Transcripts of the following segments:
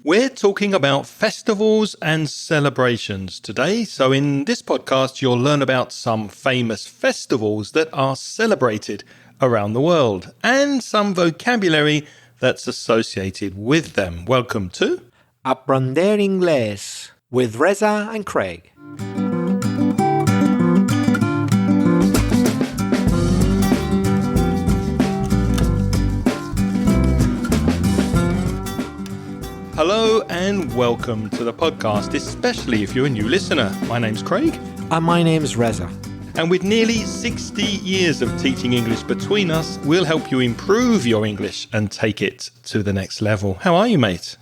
We're talking about festivals and celebrations today. So in this podcast, you'll learn about some famous festivals that are celebrated around the world and some vocabulary that's associated with them. Welcome to Aprender Inglés with Reza and Craig. Hello and welcome to the podcast, especially if you're a new listener. My name's Craig. And my name's Reza. And with nearly 60 years of teaching English between us, we'll help you improve your English and take it to the next level. How are you, mate?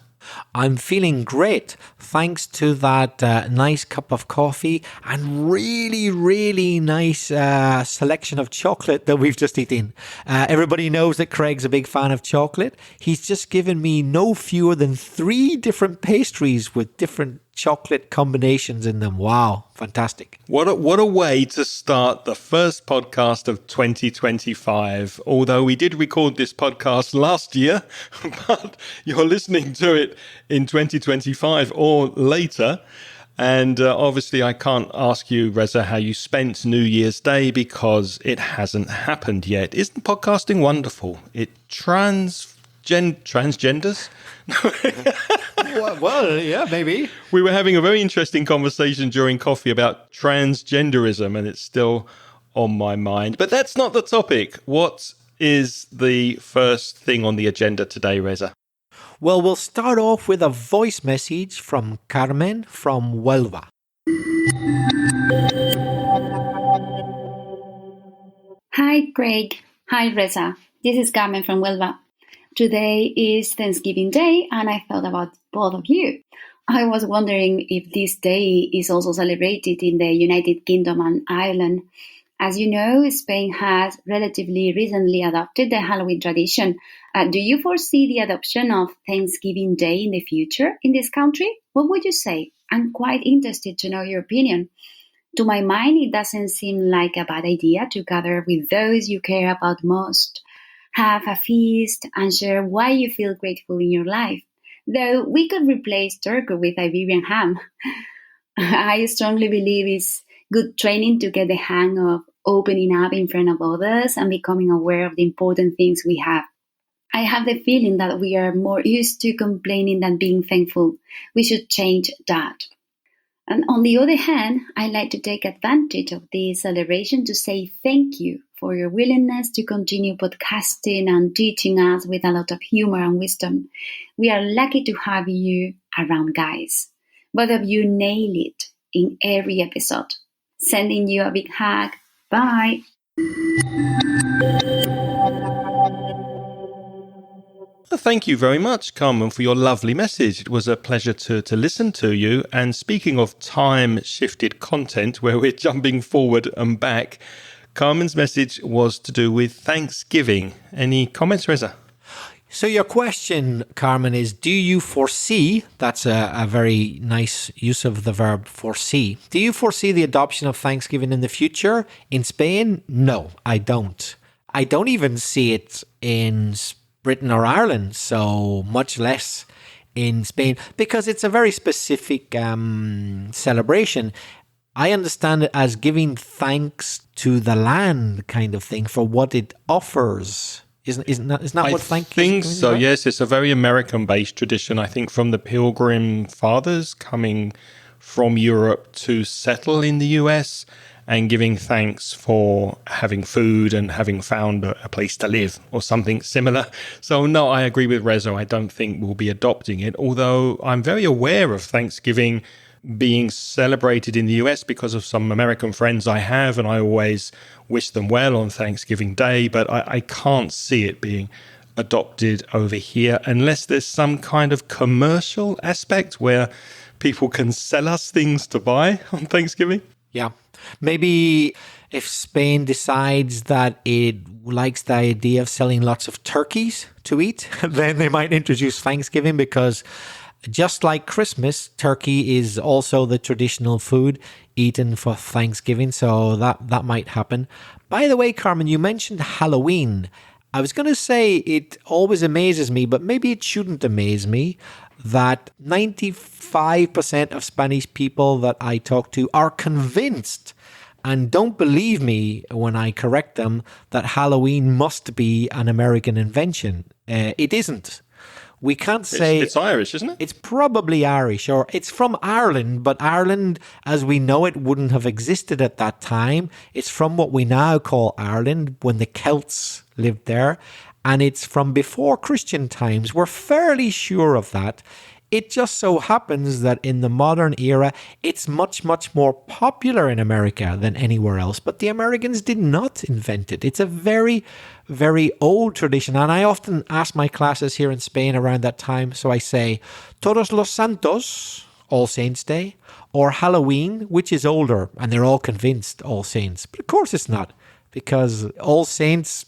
I'm feeling great thanks to that nice cup of coffee and really nice selection of chocolate that we've just eaten. Everybody knows that Craig's a big fan of chocolate. He's just given me no fewer than 3 different pastries with different chocolate combinations in them. Wow, fantastic. What a way to start the first podcast of 2025. Although we did record this podcast last year, but you're listening to it in 2025 or later. And obviously I can't ask you, Reza, how you spent New Year's Day because it hasn't happened yet. Isn't podcasting wonderful? It transgenders? Well, yeah, maybe. We were having a very interesting conversation during coffee about transgenderism, and it's still on my mind. But that's not the topic. What is the first thing on the agenda today, Reza? Well, we'll start off with a voice message from Carmen from Huelva. Hi, Craig. Hi, Reza. This is Carmen from Huelva. Today is Thanksgiving Day, and I thought about both of you. I was wondering if this day is also celebrated in the United Kingdom and Ireland. As you know, Spain has relatively recently adopted the Halloween tradition. Do you foresee the adoption of Thanksgiving Day in the future in this country? What would you say? I'm quite interested to know your opinion. To my mind, it doesn't seem like a bad idea to gather with those you care about most, have a feast, and share why you feel grateful in your life. Though we could replace turkey with Iberian ham. I strongly believe it's good training to get the hang of opening up in front of others and becoming aware of the important things we have. I have the feeling that we are more used to complaining than being thankful. We should change that. And on the other hand, I like to take advantage of this celebration to say thank you for your willingness to continue podcasting and teaching us with a lot of humor and wisdom. We are lucky to have you around, guys. Both of you nail it in every episode. Sending you a big hug. Bye. Thank you very much, Carmen, for your lovely message. It was a pleasure to listen to you. And speaking of time-shifted content, where we're jumping forward and back, Carmen's message was to do with Thanksgiving. Any comments, Reza? So your question, Carmen, is do you foresee, that's a very nice use of the verb foresee, do you foresee the adoption of Thanksgiving in the future in Spain? No, I don't. I don't even see it in Britain or Ireland, so much less in Spain, because it's a very specific celebration. I understand it as giving thanks to the land kind of thing for what it offers. Isn't that what Thanksgiving is? I think so, right? Yes. It's a very American-based tradition, I think, from the Pilgrim Fathers coming from Europe to settle in the US and giving thanks for having food and having found a place to live or something similar. So, no, I agree with Reza. I don't think we'll be adopting it, although I'm very aware of Thanksgiving being celebrated in the US because of some American friends I have, and I always wish them well on Thanksgiving Day, but I can't see it being adopted over here unless there's some kind of commercial aspect where people can sell us things to buy on Thanksgiving. Yeah. Maybe if Spain decides that it likes the idea of selling lots of turkeys to eat, then they might introduce Thanksgiving, because just like Christmas, turkey is also the traditional food eaten for Thanksgiving, so that might happen. By the way, Carmen, you mentioned Halloween. I was going to say it always amazes me, but maybe it shouldn't amaze me. that 95% of Spanish people that I talk to are convinced and don't believe me when I correct them that Halloween must be an American invention. It isn't. We can't say... It's Irish, isn't it? It's probably Irish, or it's from Ireland, but Ireland, as we know it, wouldn't have existed at that time. It's from what we now call Ireland, when the Celts lived there, and it's from before Christian times. We're fairly sure of that. It just so happens that in the modern era, it's much, much more popular in America than anywhere else. But the Americans did not invent it. It's a very, very old tradition. And I often ask my classes here in Spain around that time. So I say, Todos los Santos, All Saints Day, or Halloween, which is older? And they're all convinced All Saints. But of course it's not, because All Saints,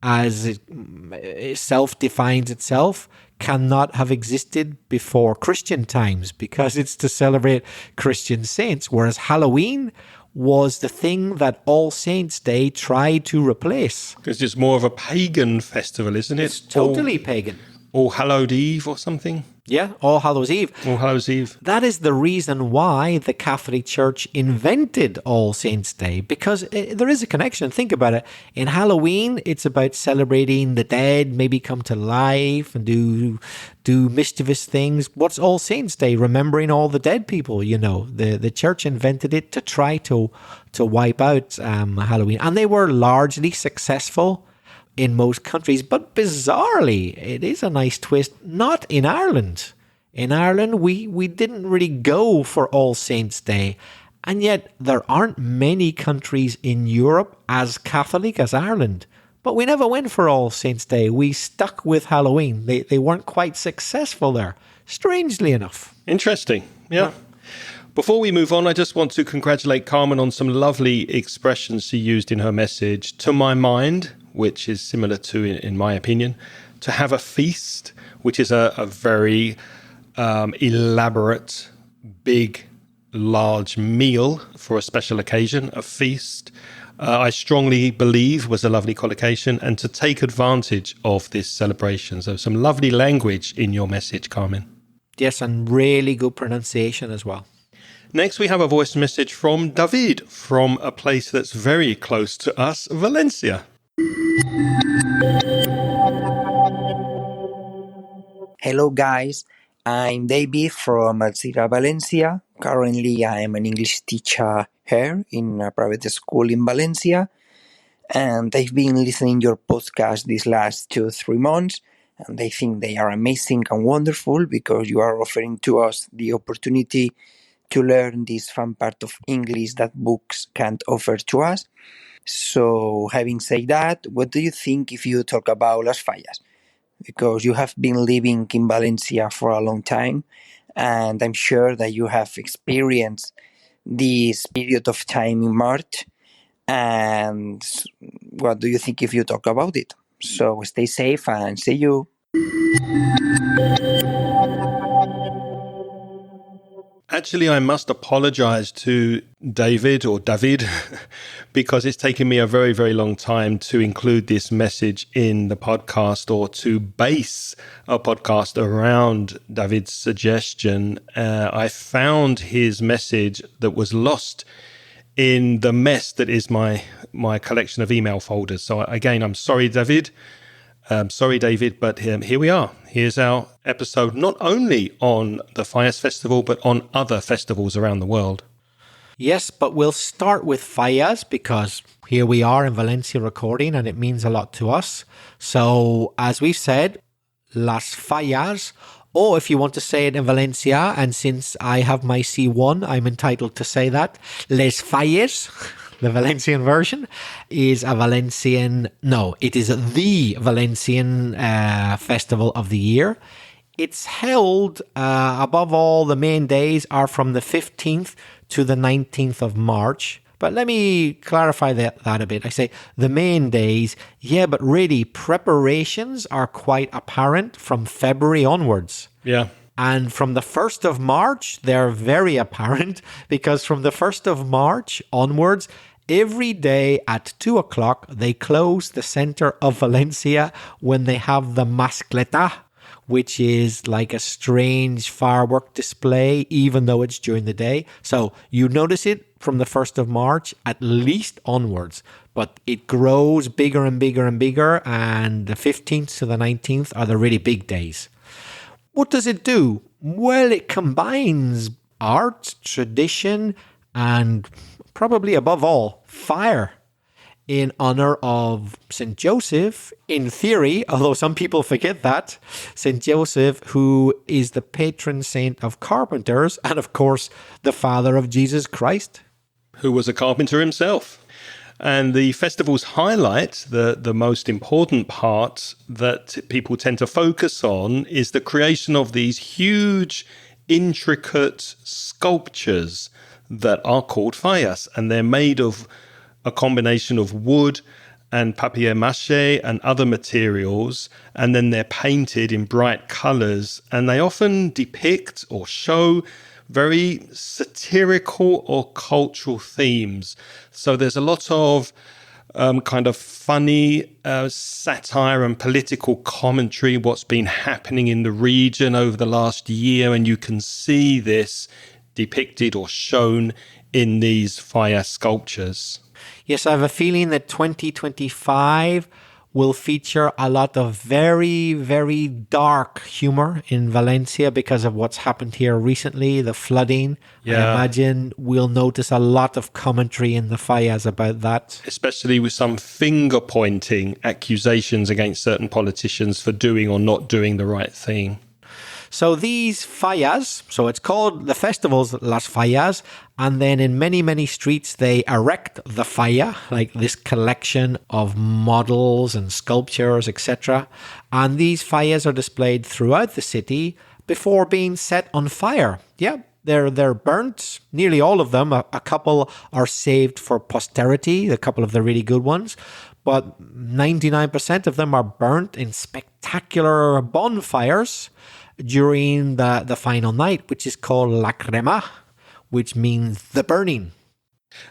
as it self-defines itself, cannot have existed before Christian times, because it's to celebrate Christian saints, whereas Halloween was the thing that All Saints Day tried to replace. Because it's more of a pagan festival, isn't it? It's totally pagan. All Hallowed Eve or something? Yeah, All Hallows Eve. All Hallows Eve. That is the reason why the Catholic Church invented All Saints Day, because there is a connection. Think about it. In Halloween, it's about celebrating the dead, maybe come to life and do mischievous things. What's All Saints Day? Remembering all the dead people, you know. The church invented it to try to wipe out Halloween. And they were largely successful in most countries, but bizarrely, it is a nice twist, not in Ireland. In Ireland, we didn't really go for All Saints Day, and yet there aren't many countries in Europe as Catholic as Ireland. But we never went for All Saints Day. We stuck with Halloween. They weren't quite successful there, strangely enough. Interesting, yeah. Before we move on, I just want to congratulate Carmen on some lovely expressions she used in her message. To my mind, which is similar to, in my opinion, to have a feast, which is a very elaborate, big, large meal for a special occasion, a feast, I strongly believe was a lovely collocation, and to take advantage of this celebration. So some lovely language in your message, Carmen. Yes, and really good pronunciation as well. Next, we have a voice message from David, from a place that's very close to us, Valencia. Hello guys, I'm David from Alcira, Valencia. Currently I am an English teacher here in a private school in Valencia, and I've been listening your podcast these last 2-3 months, and I think they are amazing and wonderful because you are offering to us the opportunity to learn this fun part of English that books can't offer to us. So, having said that, what do you think if you talk about Las Fallas? Because you have been living in Valencia for a long time, and I'm sure that you have experienced this period of time in March. And what do you think if you talk about it? So, stay safe and see you. Actually, I must apologize to David because it's taken me a very, very long time to include this message in the podcast, or to base a podcast around David's suggestion. I found his message that was lost in the mess that is my collection of email folders. So again, I'm sorry, David. But here we are. Here's our episode, not only on the Fallas Festival, but on other festivals around the world. Yes, but we'll start with Fallas because here we are in Valencia recording and it means a lot to us. So, as we've said, Las Fallas, or if you want to say it in Valencia, and since I have my C1, I'm entitled to say that, Les Falles, the Valencian version, is the Valencian festival of the year. It's held, above all, the main days are from the 15th to the 19th of March. But let me clarify that a bit. I say the main days, yeah, but really preparations are quite apparent from February onwards. Yeah. And from the 1st of March, they're very apparent because from the 1st of March onwards, every day at 2 o'clock, they close the center of Valencia when they have the mascleta, which is like a strange firework display, even though it's during the day. So you notice it from the 1st of March, at least onwards, but it grows bigger and bigger and bigger. And the 15th to the 19th are the really big days. What does it do? Well, it combines art, tradition, and probably above all, fire, in honor of St. Joseph, in theory, although some people forget that, St. Joseph, who is the patron saint of carpenters and, of course, the father of Jesus Christ, who was a carpenter himself. And the festival's highlight, the most important part that people tend to focus on, is the creation of these huge, intricate sculptures that are called fallas. And they're made of a combination of wood and papier-mâché and other materials, and then they're painted in bright colors, and they often depict or show very satirical or cultural themes. So there's a lot of kind of funny satire and political commentary, what's been happening in the region over the last year, and you can see this depicted or shown in these fire sculptures. Yes, I have a feeling that 2025 will feature a lot of very, very dark humor in Valencia because of what's happened here recently, the flooding. Yeah. I imagine we'll notice a lot of commentary in the fallas about that. Especially with some finger-pointing accusations against certain politicians for doing or not doing the right thing. So these fallas, so it's called the festivals Las Fallas, and then in many, many streets they erect the falla, like this collection of models and sculptures, etc. And these fallas are displayed throughout the city before being set on fire. Yeah, they're burnt, nearly all of them. A couple are saved for posterity, a couple of the really good ones. But 99% of them are burnt in spectacular bonfires during the final night, which is called La Crema, which means the burning.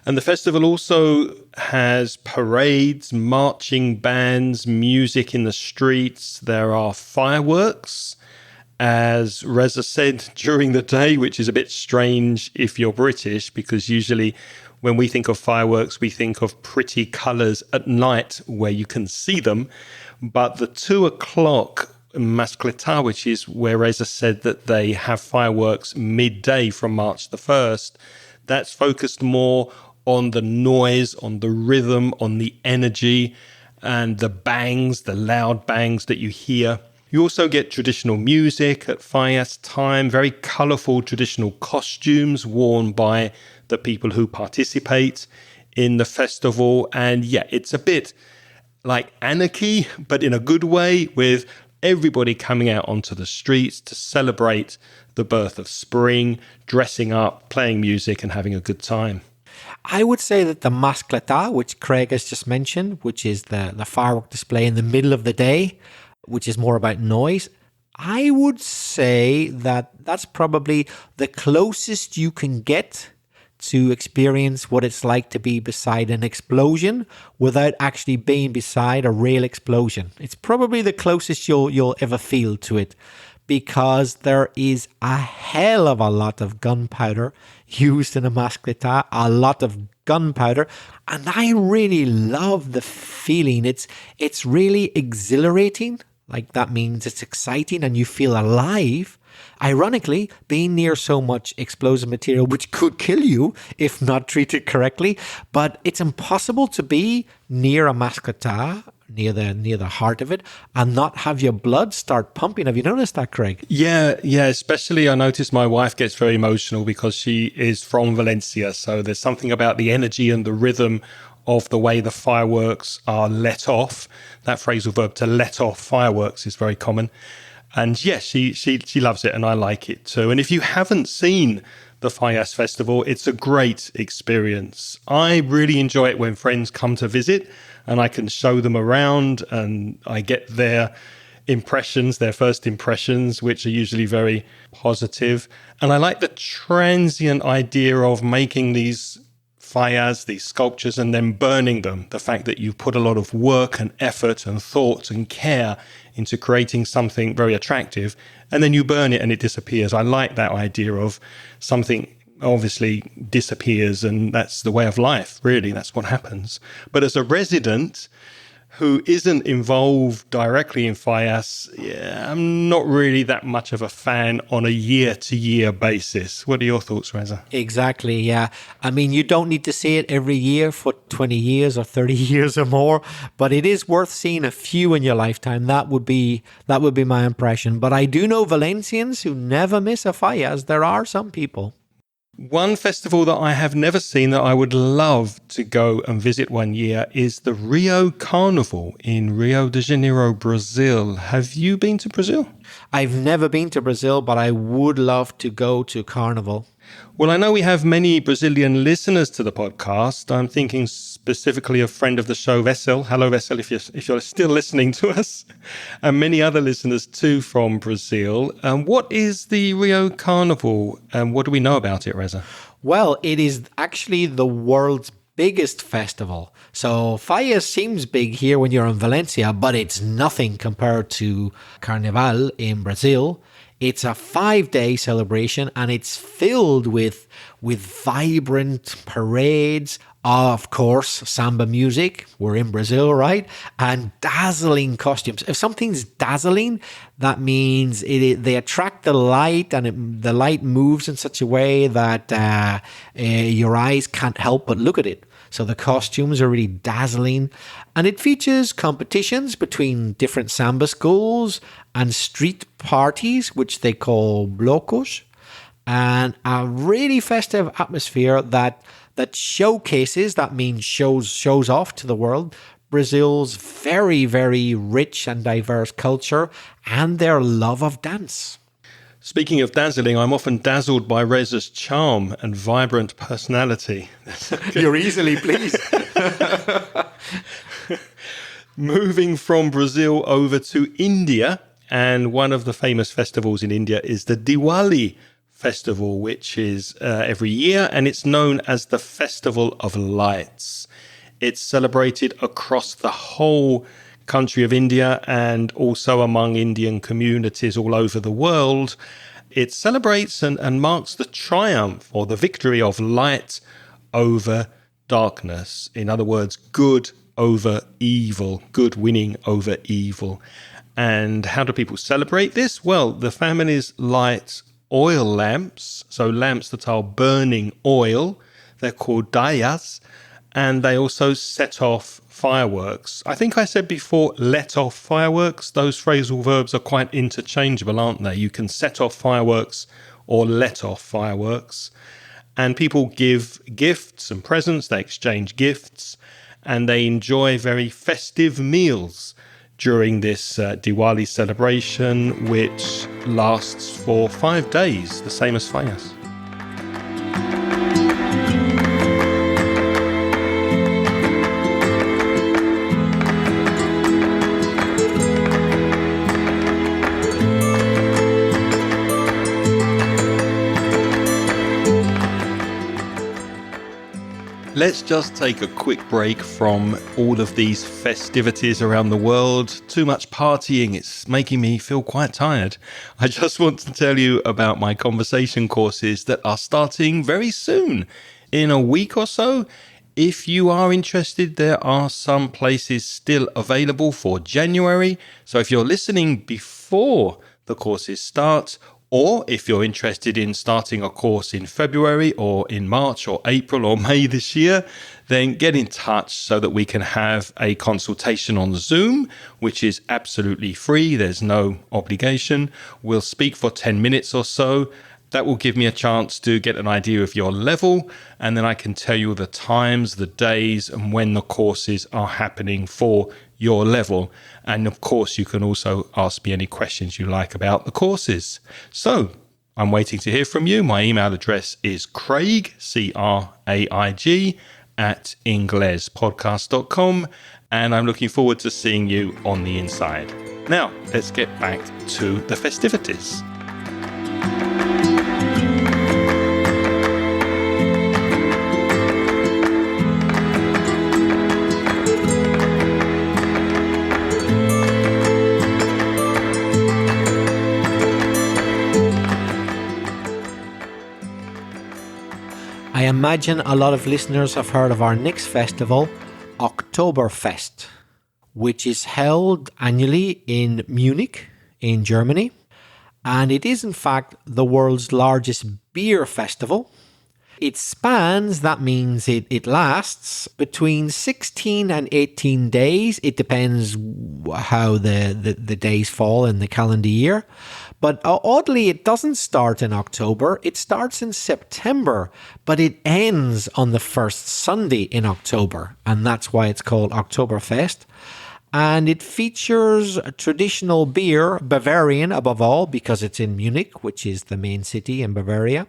And the festival also has parades, marching bands, music in the streets. There are fireworks, as Reza said, during the day, which is a bit strange if you're British, because usually when we think of fireworks, we think of pretty colours at night where you can see them. But the 2 o'clock Mascletà, which is where Reza said that they have fireworks midday from March the 1st, that's focused more on the noise, on the rhythm, on the energy, and the bangs, the loud bangs that you hear. You also get traditional music at Fallas time, very colourful traditional costumes worn by the people who participate in the festival. And yeah, it's a bit like anarchy, but in a good way, with everybody coming out onto the streets to celebrate the birth of spring, dressing up, playing music and having a good time. I would say that the Mascletà, which Craig has just mentioned, which is the firework display in the middle of the day, which is more about noise, I would say that that's probably the closest you can get to experience what it's like to be beside an explosion without actually being beside a real explosion. It's probably the closest you'll ever feel to it, because there is a hell of a lot of gunpowder used in a Mascletà, a lot of gunpowder, and I really love the feeling. It's really exhilarating. Like, that means it's exciting and you feel alive. Ironically, being near so much explosive material, which could kill you if not treated correctly, but it's impossible to be near a Mascletà, near the heart of it, and not have your blood start pumping. Have you noticed that, Craig? Yeah. Especially I notice my wife gets very emotional because she is from Valencia. So there's something about the energy and the rhythm of the way the fireworks are let off. That phrasal verb, to let off fireworks, is very common. And yes, she loves it, and I like it too. And if you haven't seen the Fallas Festival, it's a great experience. I really enjoy it when friends come to visit and I can show them around and I get their impressions, their first impressions, which are usually very positive. And I like the transient idea of making these fallas, these sculptures, and then burning them. The fact that you put a lot of work and effort and thought and care into creating something very attractive, and then you burn it and it disappears. I like that idea of something obviously disappears, and that's the way of life, really. That's what happens. But as a resident who isn't involved directly in FIAS, I'm not really that much of a fan on a year-to-year basis. What are your thoughts, Reza? Exactly, yeah. I mean, you don't need to see it every year for 20 years or 30 years or more, but it is worth seeing a few in your lifetime. That would be my impression. But I do know Valencians who never miss a FIAS. There are some people. One festival that I have never seen that I would love to go and visit one year is the Rio Carnival in Rio de Janeiro, Brazil. Have you been to Brazil? I've never been to Brazil, but I would love to go to Carnival. Well, I know we have many Brazilian listeners to the podcast. I'm thinking specifically of friend of the show, Vessel. Hello, Vessel, if you're still listening to us. And many other listeners too from Brazil. What is the Rio Carnival and what do we know about it, Reza? Well, it is actually the world's biggest festival. So FIAS seems big here when you're in Valencia, but it's nothing compared to Carnival in Brazil. It's a 5-day celebration and it's filled with vibrant parades, of course, samba music. We're in Brazil, right? And dazzling costumes. If something's dazzling, that means they attract the light and the light moves in such a way that your eyes can't help but look at it. So the costumes are really dazzling. And it features competitions between different samba schools and street parties, which they call blocos, and a really festive atmosphere that showcases, that means shows off to the world, Brazil's very, very rich and diverse culture and their love of dance. Speaking of dazzling, I'm often dazzled by Reza's charm and vibrant personality. You're easily pleased. Moving from Brazil over to India, and one of the famous festivals in India is the Diwali festival, which is every year, and it's known as the Festival of Lights. It's celebrated across the whole country of India and also among Indian communities all over the world. It celebrates and marks the triumph or the victory of light over darkness. In other words, good over evil, good winning over evil. And how do people celebrate this? Well, the families light oil lamps, so lamps that are burning oil. They're called dayas. And they also set off fireworks. I think I said before, let off fireworks. Those phrasal verbs are quite interchangeable, aren't they? You can set off fireworks or let off fireworks. And people give gifts and presents. They exchange gifts and they enjoy very festive meals during this Diwali celebration, which lasts for 5 days, the same as FIAS. Let's just take a quick break from all of these festivities around the world. Too much partying, it's making me feel quite tired. I just want to tell you about my conversation courses that are starting very soon, in a week or so. If you are interested, there are some places still available for January. So if you're listening before the courses start, or if you're interested in starting a course in February or in March or April or May this year, then get in touch so that we can have a consultation on Zoom, which is absolutely free. There's no obligation. We'll speak for 10 minutes or so. That will give me a chance to get an idea of your level, and then I can tell you the times, the days, and when the courses are happening for your level. And of course, you can also ask me any questions you like about the courses. So I'm waiting to hear from you. My email address is Craig, Craig, @inglespodcast.com. And I'm looking forward to seeing you on the inside. Now, let's get back to the festivities. I imagine a lot of listeners have heard of our next festival, Oktoberfest, which is held annually in Munich, in Germany. And it is, in fact, the world's largest beer festival. It spans, that means it lasts between 16 and 18 days. It depends how the days fall in the calendar year. But oddly, it doesn't start in October. It starts in September, but it ends on the first Sunday in October. And that's why it's called Oktoberfest. And it features traditional beer, Bavarian above all, because it's in Munich, which is the main city in Bavaria.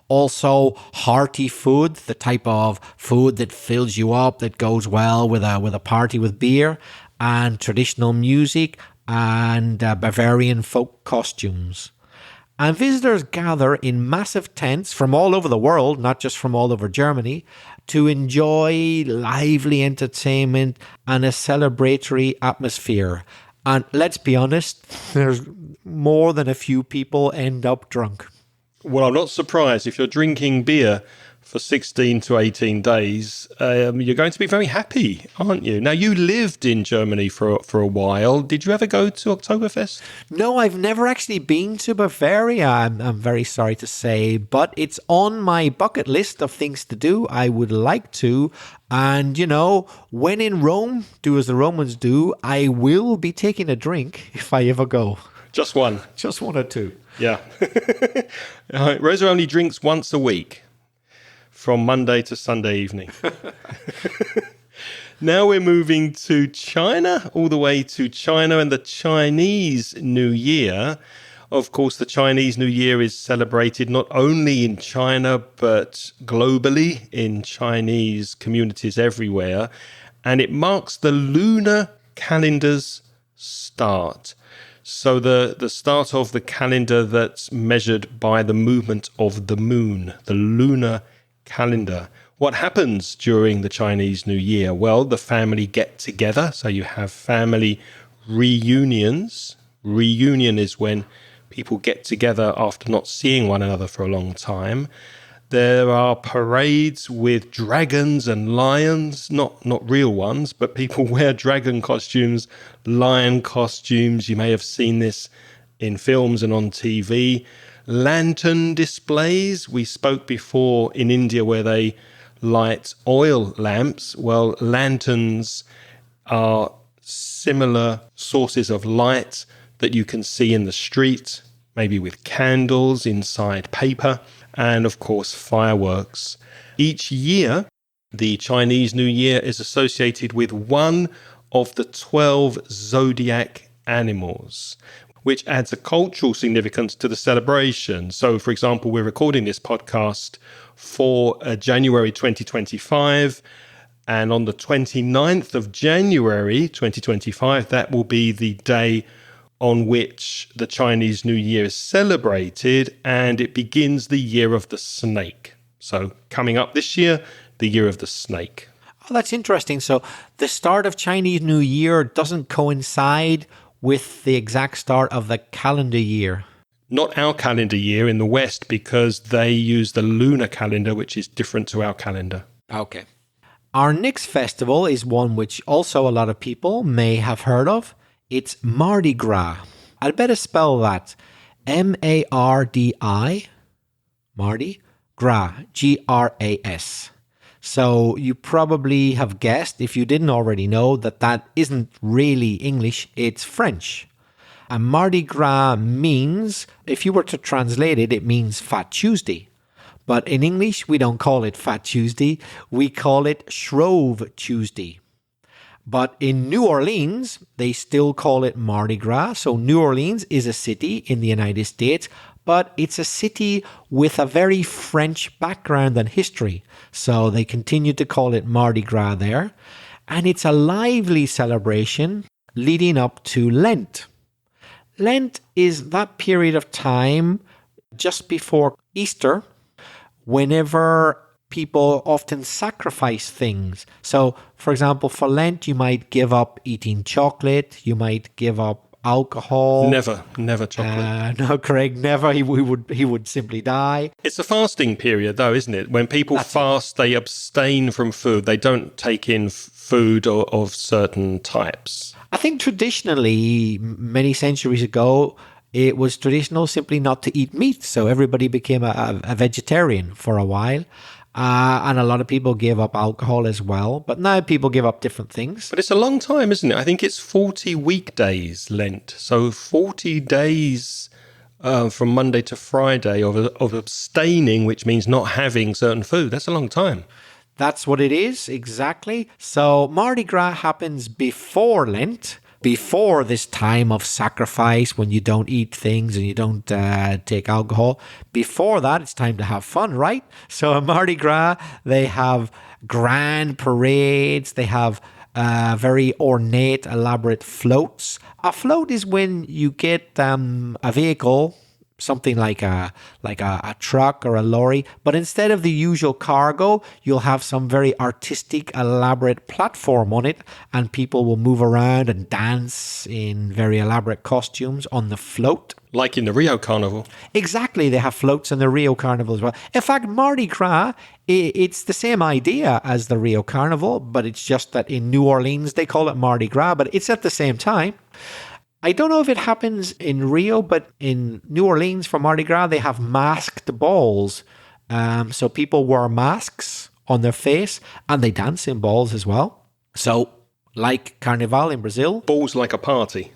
Also, hearty food, the type of food that fills you up, that goes well with a party with beer, and traditional music and Bavarian folk costumes. And visitors gather in massive tents from all over the world, not just from all over Germany, to enjoy lively entertainment and a celebratory atmosphere. And let's be honest, there's more than a few people end up drunk. Well, I'm not surprised. If you're drinking beer for 16 to 18 days, you're going to be very happy, aren't you? Now, you lived in Germany for a while. Did you ever go to Oktoberfest? No, I've never actually been to Bavaria, I'm very sorry to say, but it's on my bucket list of things to do. I would like to. And, when in Rome, do as the Romans do, I will be taking a drink if I ever go. Just one. Just one or two. Yeah. Rosa only drinks once a week, from Monday to Sunday evening. Now we're moving to China, all the way to China and the Chinese New Year. Of course, the Chinese New Year is celebrated not only in China, but globally in Chinese communities everywhere. And it marks the lunar calendar's start. So the start of the calendar that's measured by the movement of the moon, the lunar calendar. What happens during the Chinese New Year? Well, the family get together. So you have family reunions. Reunion is when people get together after not seeing one another for a long time. There are parades with dragons and lions, not real ones, but people wear dragon costumes, lion costumes. You may have seen this in films and on TV. Lantern displays. We spoke before in India where they light oil lamps. Well, lanterns are similar sources of light that you can see in the street, maybe with candles inside paper. And of course, fireworks. Each year, the Chinese New Year is associated with one of the 12 zodiac animals, which adds a cultural significance to the celebration. So, for example, we're recording this podcast for January 2025, and on the 29th of January 2025, that will be the day on which the Chinese New Year is celebrated, and it begins the year of the snake. So coming up this year, the year of the snake. Oh, that's interesting. So the start of Chinese New Year doesn't coincide with the exact start of the calendar year. Not our calendar year in the West, because they use the lunar calendar, which is different to our calendar. Okay. Our next festival is one which also a lot of people may have heard of. It's Mardi Gras. I'd better spell that. M-A-R-D-I, Mardi Gras, G-R-A-S. So you probably have guessed, if you didn't already know, that isn't really English, it's French. And Mardi Gras means, if you were to translate it, it means Fat Tuesday. But in English, we don't call it Fat Tuesday, we call it Shrove Tuesday. But in New Orleans, they still call it Mardi Gras. So New Orleans is a city in the United States, but it's a city with a very French background and history. So they continue to call it Mardi Gras there. And it's a lively celebration leading up to Lent. Lent is that period of time just before Easter, whenever people often sacrifice things. So, for example, for Lent, you might give up eating chocolate, you might give up alcohol. Never chocolate. No, Craig, never. He would simply die. It's a fasting period, though, isn't it? When people fast, they abstain from food. They don't take in food of certain types. I think traditionally, many centuries ago, it was traditional simply not to eat meat. So everybody became a vegetarian for a while. And a lot of people gave up alcohol as well. But now people give up different things. But it's a long time, isn't it? I think it's 40 weekdays Lent. So 40 days from Monday to Friday of abstaining, which means not having certain food. That's a long time. That's what it is, exactly. So Mardi Gras happens before Lent, before this time of sacrifice when you don't eat things and you don't take alcohol. Before that, it's time to have fun, right? So at Mardi Gras, they have grand parades. They have very ornate, elaborate floats. A float is when you get a vehicle, something like a truck or a lorry, but instead of the usual cargo, you'll have some very artistic, elaborate platform on it, and people will move around and dance in very elaborate costumes on the float. Like in the Rio Carnival. Exactly, they have floats in the Rio Carnival as well. In fact, Mardi Gras, it's the same idea as the Rio Carnival, but it's just that in New Orleans they call it Mardi Gras, but it's at the same time. I don't know if it happens in Rio, but in New Orleans for Mardi Gras, they have masked balls. So people wear masks on their face and they dance in balls as well. So like Carnival in Brazil. Balls like a party.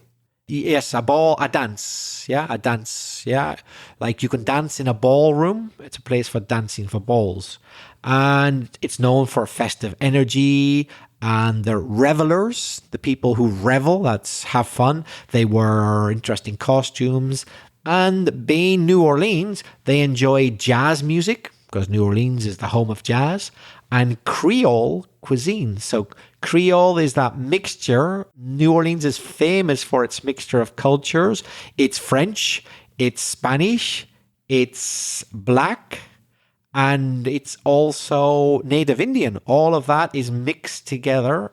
Yes, a dance. Yeah, a dance. Yeah. Like you can dance in a ballroom. It's a place for dancing for balls. And it's known for festive energy. And the revelers, the people who revel, that's have fun, they wear interesting costumes. And being New Orleans, they enjoy jazz music, because New Orleans is the home of jazz, and Creole cuisine. So Creole is that mixture. New Orleans is famous for its mixture of cultures. It's French, it's Spanish, it's Black, and it's also Native Indian. All of that is mixed together,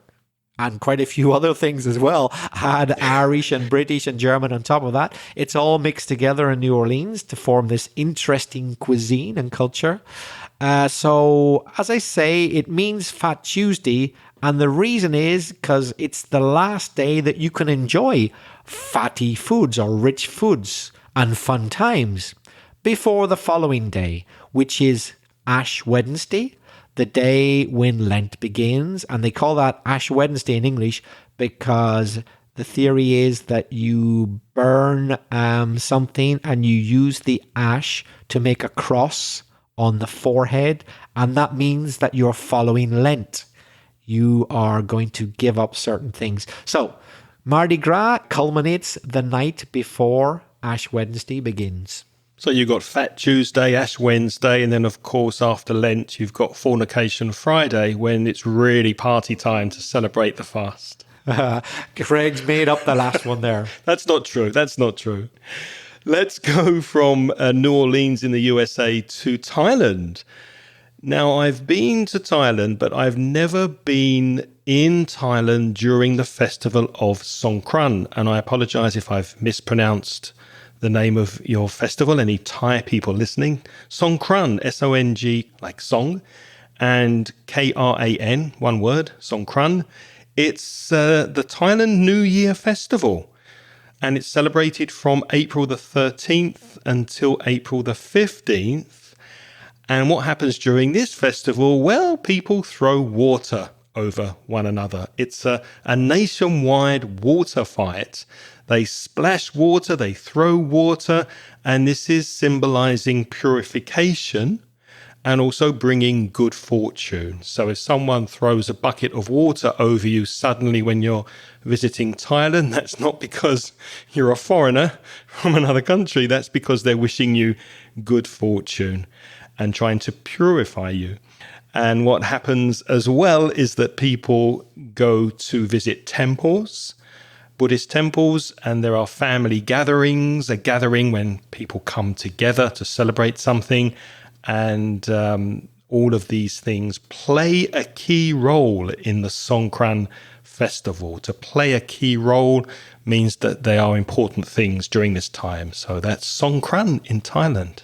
and quite a few other things as well. Had Irish and British and German on top of that. It's all mixed together in New Orleans to form this interesting cuisine and culture. So, as I say, it means Fat Tuesday, and the reason is because it's the last day that you can enjoy fatty foods or rich foods and fun times before the following day, which is Ash Wednesday, the day when Lent begins. And they call that Ash Wednesday in English because the theory is that you burn something and you use the ash to make a cross on the forehead. And that means that you're following Lent. You are going to give up certain things. So Mardi Gras culminates the night before Ash Wednesday begins. So you've got Fat Tuesday, Ash Wednesday, and then, of course, after Lent, you've got Fornication Friday, when it's really party time to celebrate the fast. Craig's made up the last one there. That's not true. That's not true. Let's go from New Orleans in the USA to Thailand. Now, I've been to Thailand, but I've never been in Thailand during the festival of Songkran. And I apologize if I've mispronounced the name of your festival. Any Thai people listening? Songkran, S-O-N-G, like song, and K-R-A-N, one word, Songkran. It's the Thailand New Year festival, and it's celebrated from April the 13th until April the 15th. And what happens during this festival? Well, people throw water over one another. It's a nationwide water fight. They splash water, they throw water, and this is symbolizing purification and also bringing good fortune. So if someone throws a bucket of water over you suddenly when you're visiting Thailand, that's not because you're a foreigner from another country. That's because they're wishing you good fortune and trying to purify you. And what happens as well is that people go to visit temples, Buddhist temples, and there are family gatherings, a gathering when people come together to celebrate something. And all of these things play a key role in the Songkran festival. To play a key role means that they are important things during this time. So that's Songkran in Thailand.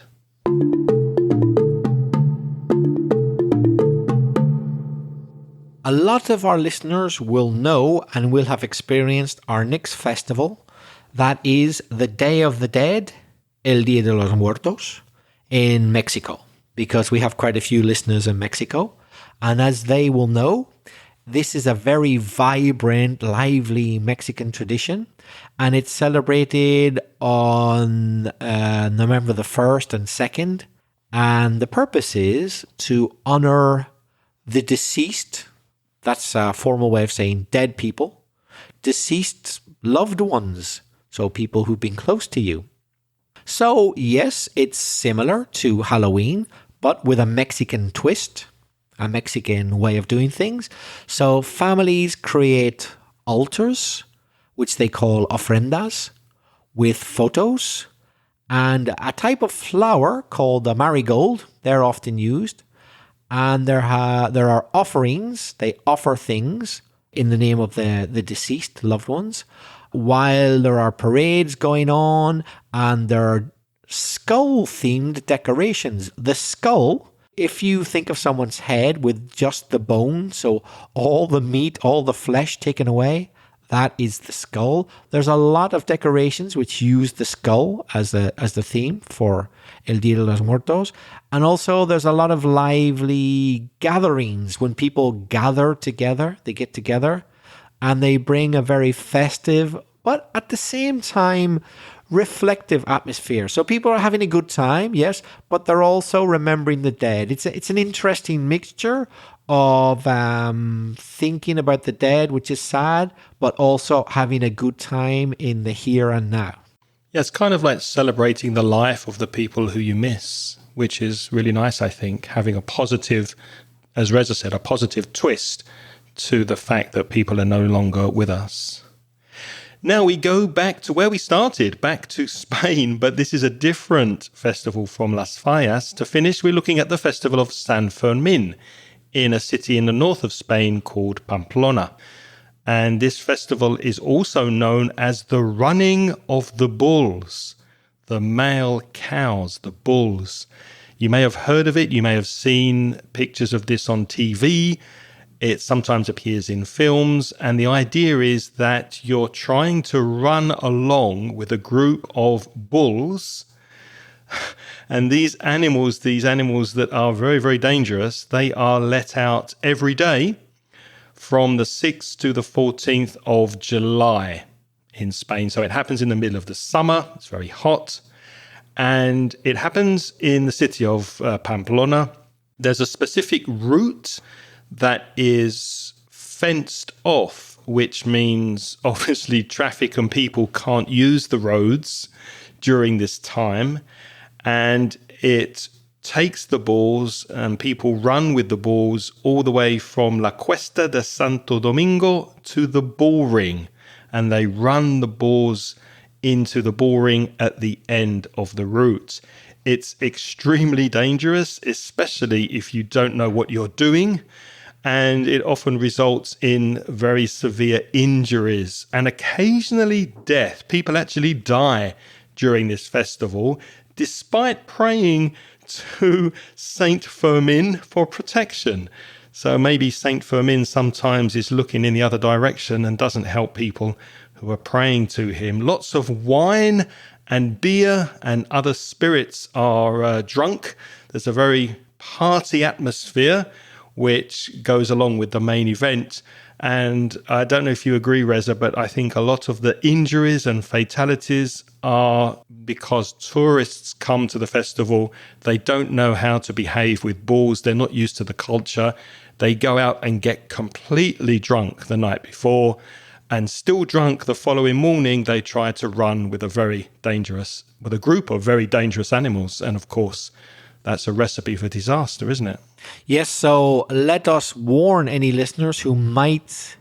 A lot of our listeners will know and will have experienced our next festival. That is the Day of the Dead, El Día de los Muertos, in Mexico, because we have quite a few listeners in Mexico. And as they will know, this is a very vibrant, lively Mexican tradition, and it's celebrated on November the 1st and 2nd. And the purpose is to honor the deceased. That's a formal way of saying dead people, deceased loved ones, so people who've been close to you. So yes, it's similar to Halloween, but with a Mexican twist, a Mexican way of doing things. So families create altars, which they call ofrendas, with photos, and a type of flower called the marigold. They're often used. And there are offerings. They offer things in the name of the deceased loved ones, while there are parades going on, and there are skull-themed decorations. The skull, if you think of someone's head with just the bone, so all the meat, all the flesh taken away, that is the skull. There's a lot of decorations which use the skull as the theme for El Día de los Muertos. And also there's a lot of lively gatherings when people gather together. They get together and they bring a very festive, but at the same time, reflective atmosphere. So people are having a good time, yes, but they're also remembering the dead. It's an interesting mixture of thinking about the dead, which is sad, but also having a good time in the here and now. Yeah, it's kind of like celebrating the life of the people who you miss, which is really nice, I think, having a positive, as Reza said, a positive twist to the fact that people are no longer with us. Now we go back to where we started, back to Spain, but this is a different festival from Las Fallas. To finish, we're looking at the festival of San Fermin in a city in the north of Spain called Pamplona. And this festival is also known as the running of the bulls, the male cows, the bulls. You may have heard of it. You may have seen pictures of this on TV. It sometimes appears in films. And the idea is that you're trying to run along with a group of bulls. And these animals that are very, very dangerous, they are let out every day from the 6th to the 14th of July in Spain. So it happens in the middle of the summer. It's very hot. And it happens in the city of Pamplona. There's a specific route that is fenced off, which means obviously traffic and people can't use the roads during this time. And it takes the bulls and people run with the bulls all the way from La Cuesta de Santo Domingo to the bull ring. And they run the bulls into the bull ring at the end of the route. It's extremely dangerous, especially if you don't know what you're doing. And it often results in very severe injuries and occasionally death. People actually die during this festival, despite praying to Saint Fermin for protection. So maybe Saint Fermin sometimes is looking in the other direction and doesn't help people who are praying to him. Lots of wine and beer and other spirits are drunk. There's a very party atmosphere which goes along with the main event. And I don't know if you agree, Reza, but I think a lot of the injuries and fatalities are because tourists come to the festival. They don't know how to behave with bulls. They're not used to the culture. They go out and get completely drunk the night before, and still drunk the following morning, they try to run with a group of very dangerous animals. And of course, that's a recipe for disaster, isn't it? Yes, so let us warn any listeners who might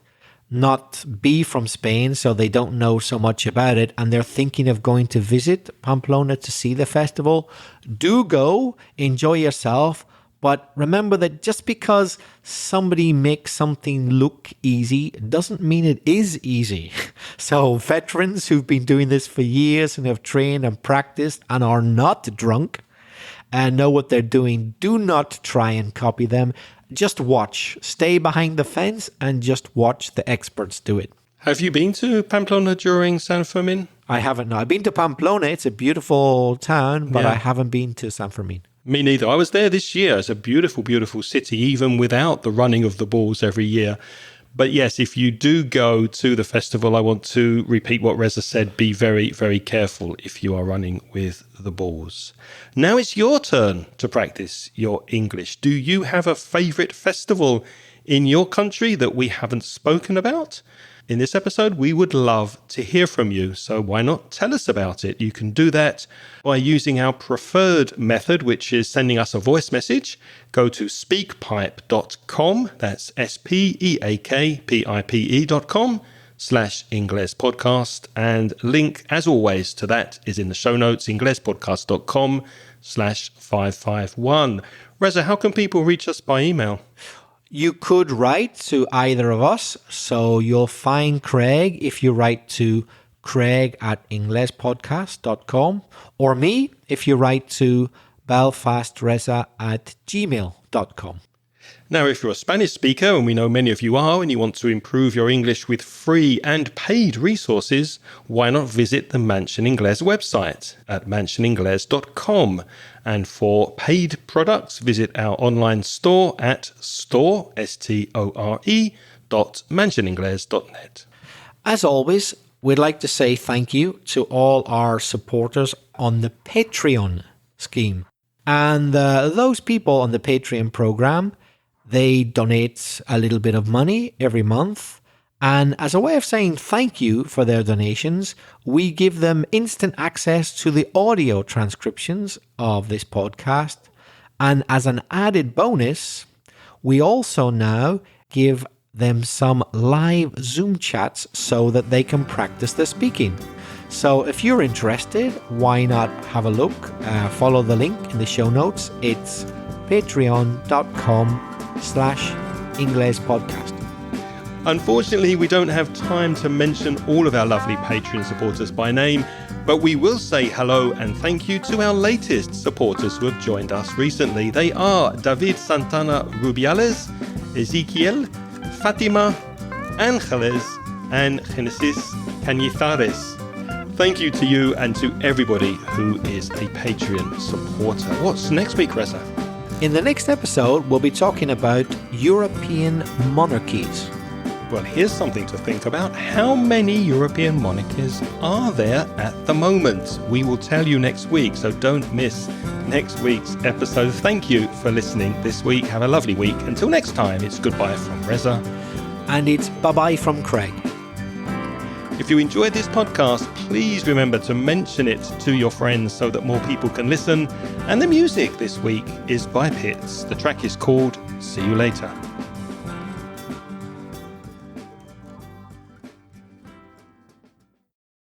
not be from Spain, so they don't know so much about it, and they're thinking of going to visit Pamplona to see the festival. Do go, enjoy yourself, But remember that just because somebody makes something look easy doesn't mean it is easy. So veterans who've been doing this for years and have trained and practiced and are not drunk and know what they're doing, do not try and copy them. Just watch. Stay behind the fence and just watch the experts do it. Have you been to Pamplona during San Fermin? I haven't. No, I've been to Pamplona. It's a beautiful town, but Yeah. I haven't been to San Fermin. Me neither. I was there this year. It's a beautiful, beautiful city, even without the running of the bulls every year. But yes, if you do go to the festival, I want to repeat what Reza said. Be very, very careful if you are running with the bulls. Now it's your turn to practice your English. Do you have a favorite festival in your country that we haven't spoken about? In this episode, we would love to hear from you, so why not tell us about it? You can do that by using our preferred method, which is sending us a voice message. Go to speakpipe.com, that's speakpipe.com/Ingles podcast, and link, as always, to that is in the show notes, inglespodcast.com/551. Reza, how can people reach us by email? You could write to either of us. So you'll find Craig if you write to craig@inglespodcast.com, or me if you write to belfastreza@gmail.com. Now, if you're a Spanish speaker, and we know many of you are, and you want to improve your English with free and paid resources, why not visit the Mansion Ingles website at mansioningles.com. And for paid products, visit our online store at store.mansioningles.net. As always, we'd like to say thank you to all our supporters on the Patreon scheme. And those people on the Patreon program, they donate a little bit of money every month. And as a way of saying thank you for their donations, we give them instant access to the audio transcriptions of this podcast. And as an added bonus, we also now give them some live Zoom chats so that they can practice their speaking. So if you're interested, why not have a look? Follow the link in the show notes. It's patreon.com/Ingles podcast. Unfortunately, we don't have time to mention all of our lovely Patreon supporters by name, but we will say hello and thank you to our latest supporters who have joined us recently. They are David Santana Rubiales, Ezequiel, Fatima, Angeles, and Genesis Cañizares. Thank you to you and to everybody who is a Patreon supporter. What's next week, Reza? In the next episode, we'll be talking about European monarchies. Well, here's something to think about. How many European monarchies are there at the moment? We will tell you next week, so don't miss next week's episode. Thank you for listening this week. Have a lovely week. Until next time, it's goodbye from Reza. And it's bye-bye from Craig. If you enjoyed this podcast, please remember to mention it to your friends so that more people can listen. And the music this week is by Pitts. The track is called See You Later.